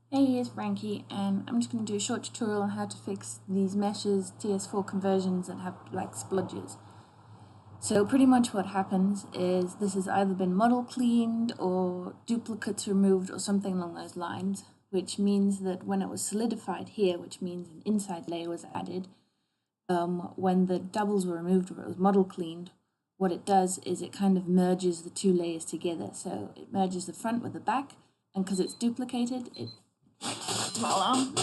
Hey, it's Frankie, and I'm just going to do a short tutorial on how to fix these meshes TS4 conversions that have like splodges. So pretty much what happens is this has either been model cleaned or duplicates removed or something along those lines, which means that when it was solidified here, which means an inside layer was added, when the doubles were removed or it was model cleaned, what it does is it kind of merges the two layers together. So it merges the front with the back, and because it's duplicated, it on.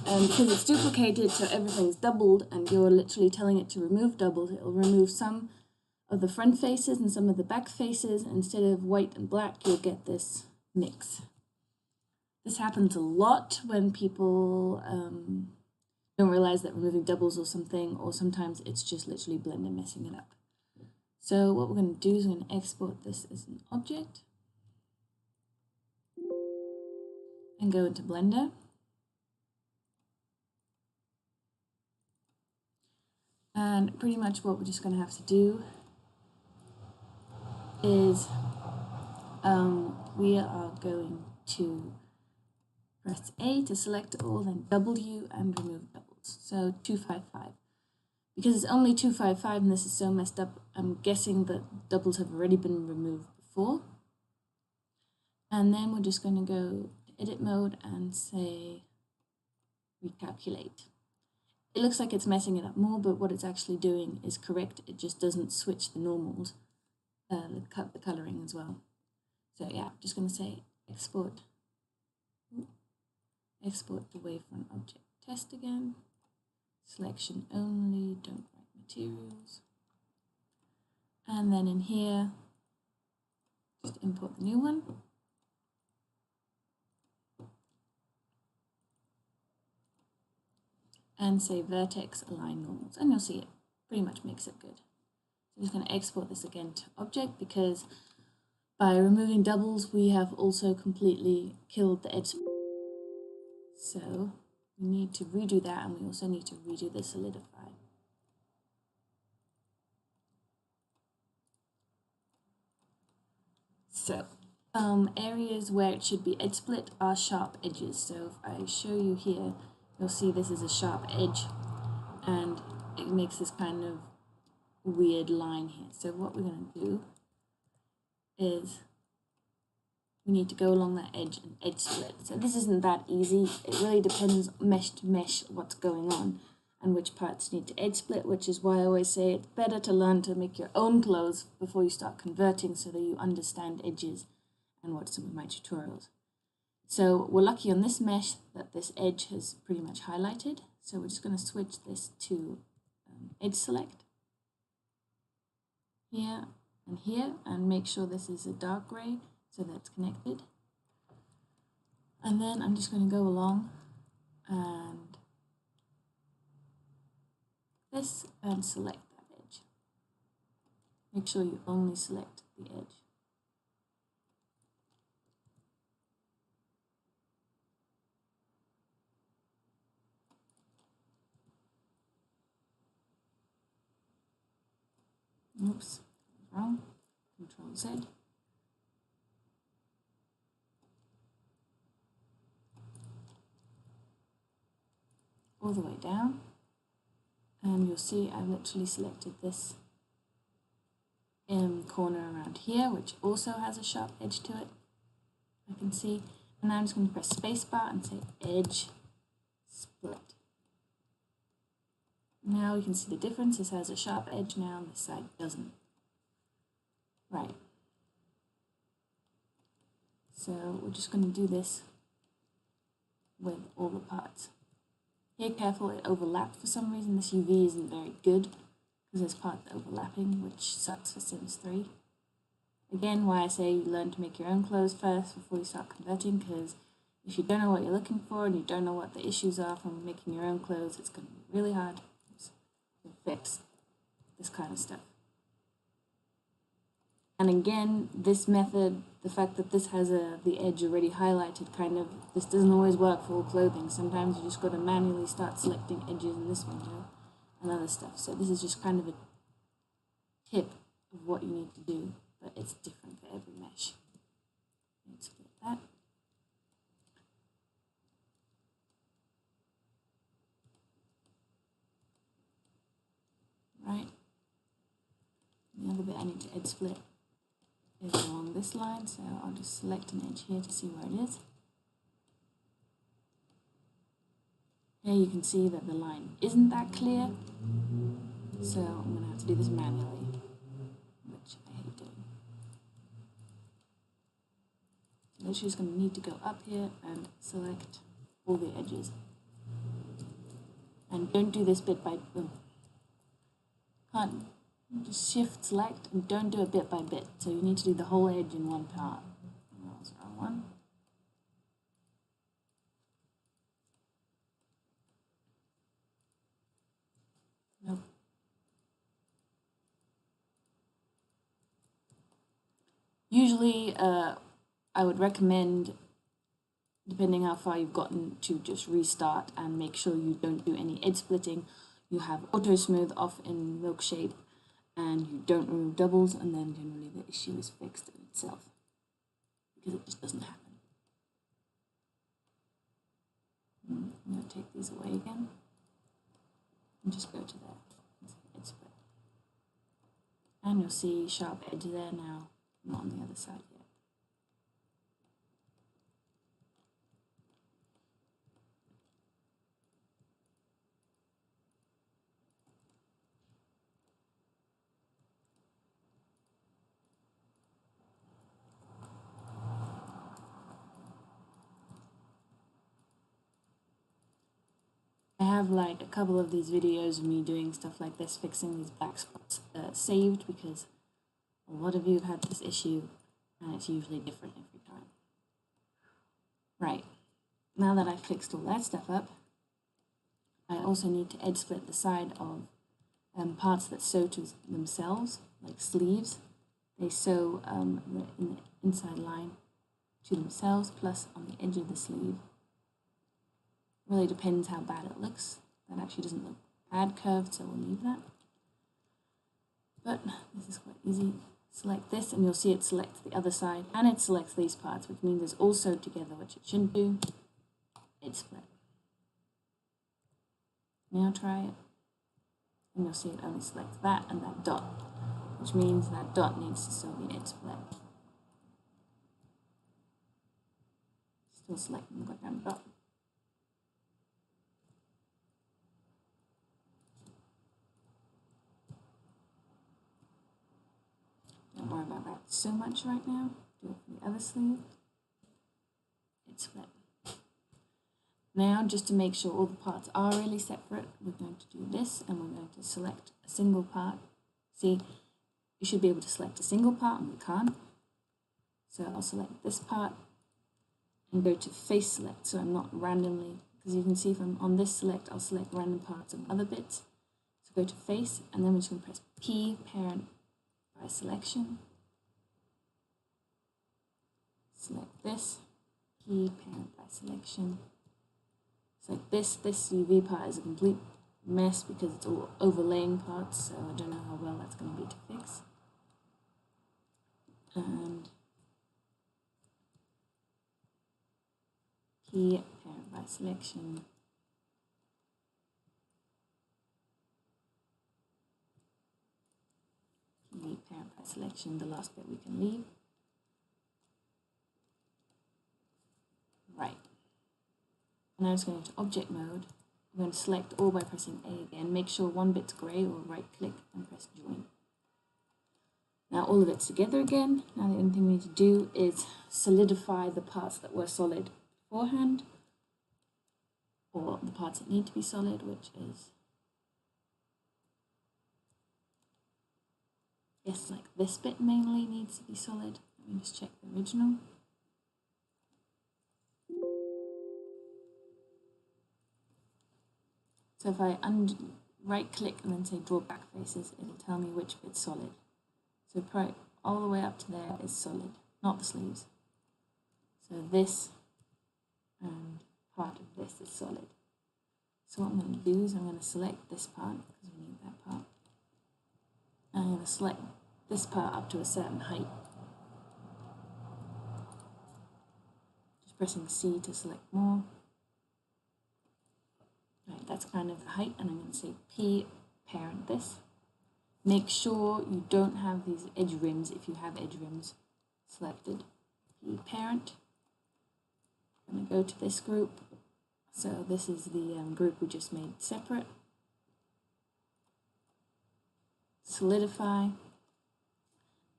And because it's duplicated, so everything's doubled, and you're literally telling it to remove doubles, it'll remove some of the front faces and some of the back faces. Instead of white and black, you'll get this mix. This happens a lot when people don't realize that removing doubles or something, or sometimes it's just literally Blender messing it up. So what we're going to do is we're going to export this as an object and go into Blender. And pretty much what we're just going to have to do is we are going to press A to select all, then W and remove doubles. So 255. Because it's only 255 and this is so messed up, I'm guessing that doubles have already been removed before. And then we're just going to go to edit mode and say recalculate. It looks like it's messing it up more, but what it's actually doing is correct. It just doesn't switch the normals, the coloring as well. So yeah, I'm just going to say export the wavefront object test again. Selection only, don't write materials. And then in here, just import the new one. And say vertex align normals, and you'll see it pretty much makes it good. So I'm just going to export this again to object, because by removing doubles we have also completely killed the edge. So we need to redo that, and we also need to redo the solidify. So areas where it should be edge split are sharp edges. So if I show you here, you'll see this is a sharp edge, and it makes this kind of weird line here. So what we're going to do is we need to go along that edge and edge split. So this isn't that easy. It really depends mesh to mesh what's going on and which parts need to edge split, which is why I always say it's better to learn to make your own clothes before you start converting, so that you understand edges and watch some of my tutorials. So we're lucky on this mesh that this edge has pretty much highlighted. So we're just going to switch this to edge select here and here, and make sure this is a dark gray so that's connected. And then I'm just going to go along and this and select that edge. Make sure you only select the edge. Oops, wrong. Control Z. All the way down. And you'll see I've literally selected this corner around here, which also has a sharp edge to it. I can see. And now I'm just going to press spacebar and say edge split. Now we can see the difference. This has a sharp edge now, and this side doesn't. Right. So we're just going to do this with all the parts. Here, careful, it overlapped for some reason. This UV isn't very good because there's part overlapping, which sucks for Sims 3. Again, why I say you learn to make your own clothes first before you start converting, because if you don't know what you're looking for and you don't know what the issues are from making your own clothes, it's going to be really hard to fix this kind of stuff. And again, this method, the fact that this has the edge already highlighted, this doesn't always work for all clothing. Sometimes you just got to manually start selecting edges in this window and other stuff. So this is just kind of a tip of what you need to do, but it's different for every mesh. Let's split that. Right. The other bit I need to edge split is along this line, so I'll just select an edge here to see where it is. Here you can see that the line isn't that clear, so I'm going to have to do this manually, which I hate doing. So literally just going to need to go up here and select all the edges. And don't do this bit by can't just shift select and don't do it bit by bit. So you need to do the whole edge in one part. That was the wrong one. Nope. Usually I would recommend, depending how far you've gotten, to just restart and make sure you don't do any edge splitting. You have auto smooth off in Milkshade and you don't remove doubles, and then generally the issue is fixed in itself because it just doesn't happen. I'm going to take these away again and just go to there. Edge split. And you'll see sharp edge there now, not on the other side yet. I have like a couple of these videos of me doing stuff like this, fixing these black spots saved, because a lot of you have had this issue and it's usually different every time. Right, now that I've fixed all that stuff up, I also need to edge split the side of parts that sew to themselves, like sleeves. They sew in the inside line to themselves, plus on the edge of the sleeve. Really depends how bad it looks. That actually doesn't look bad curved, so we'll leave that. But this is quite easy. Select this and you'll see it selects the other side and it selects these parts, which means it's all sewed together, which it shouldn't do. Edge split. Now try it. And you'll see it only selects that and that dot, which means that dot needs to still be edge split. Still selecting the goddamn dot. Don't worry about that so much right now. Do it for the other sleeve. Edge split. Now, just to make sure all the parts are really separate, we're going to do this and we're going to select a single part. See, you should be able to select a single part and we can't. So I'll select this part and go to face select, so I'm not randomly, because you can see if I'm on this select, I'll select random parts of other bits. So go to face and then we're just going to press P, parent by selection. Select this, P, parent by selection. It's like this UV part is a complete mess because it's all overlaying parts, so I don't know how well that's going to be to fix. And P, parent by selection. P, parent by selection, the last bit we can leave. Right. Now I'm just going to object mode. I'm going to select all by pressing A again. Make sure one bit's grey or right click and press join. Now all of it's together again. Now the only thing we need to do is solidify the parts that were solid beforehand, or the parts that need to be solid, which is, yes, like this bit mainly needs to be solid. Let me just check the original. So if I right click and then say draw back faces, it'll tell me which bit's solid. So probably all the way up to there is solid, not the sleeves. So this and part of this is solid. So what I'm going to do is I'm going to select this part because we need that part. I'm going to select this part up to a certain height. Just pressing C to select more. Right, that's kind of the height, and I'm going to say P parent this. Make sure you don't have these edge rims if you have edge rims selected. P parent. I'm going to go to this group. So this is the group we just made separate. Solidify. I'm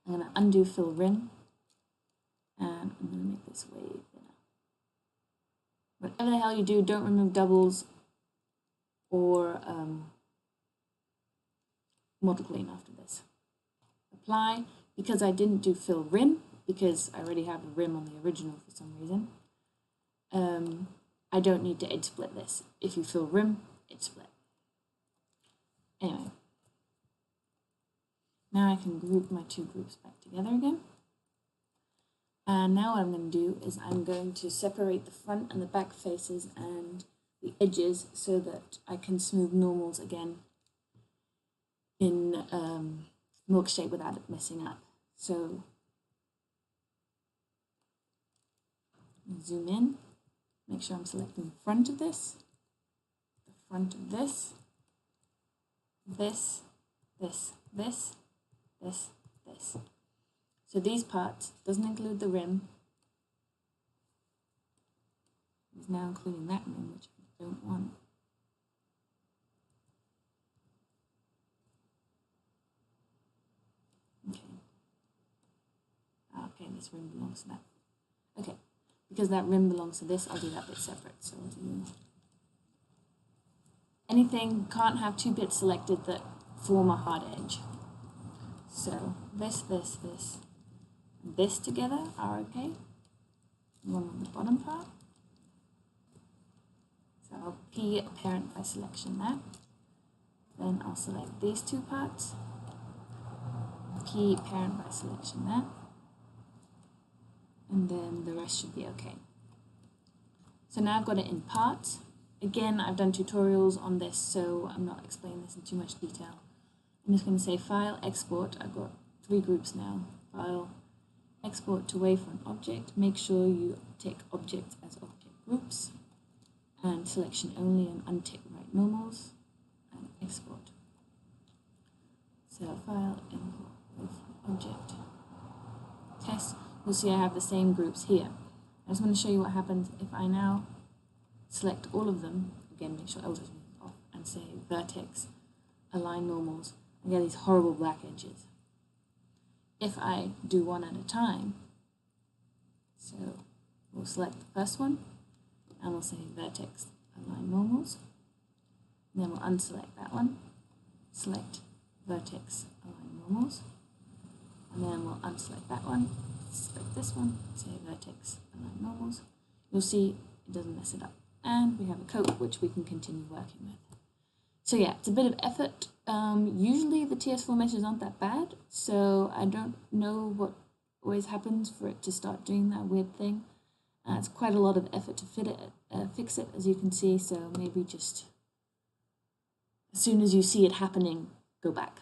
going to undo fill rim. And I'm going to make this way thinner. Whatever the hell you do, don't remove doubles or model clean after this. Apply. Because I didn't do fill rim, because I already have a rim on the original for some reason, I don't need to edge split this. If you fill rim, edge split. Anyway, now I can group my two groups back together again. And now what I'm going to do is I'm going to separate the front and the back faces and the edges so that I can smooth normals again in milkshake without it messing up. So zoom in, make sure I'm selecting the front of this, the front of this, this, this, this, this, this. So these parts, doesn't include the rim, is now including that rim, which I don't want. Okay, this rim belongs to that. Okay, because that rim belongs to this, I'll do that bit separate. So I'll do anything, can't have two bits selected that form a hard edge. So this, and this together are okay. One on the bottom part. So I'll P parent by selection that. Then I'll select these two parts. P parent by selection that. And then the rest should be okay. So now I've got it in parts. Again, I've done tutorials on this, so I'm not explaining this in too much detail. I'm just going to say File, Export. I've got 3 groups now. File, Export to Wavefront Object. Make sure you tick Object as Object Groups. And Selection Only, and untick Right Normals. And Export. So File, Import, Wavefront Object. Test. You'll see I have the same groups here. I just want to show you what happens if I now select all of them. Again, make sure Elders is off and say Vertex, Align Normals. I get these horrible black edges. If I do one at a time, so we'll select the first one and we'll say Vertex, Align Normals. And then we'll unselect that one, select Vertex, Align Normals. And then we'll unselect that one, select this one, say Vertex, Align Normals. You'll see it doesn't mess it up. And we have a coat which we can continue working with. So yeah, it's a bit of effort. Usually the TS4 meshes aren't that bad, so I don't know what always happens for it to start doing that weird thing. It's quite a lot of effort to fix it, as you can see, so maybe just as soon as you see it happening, go back.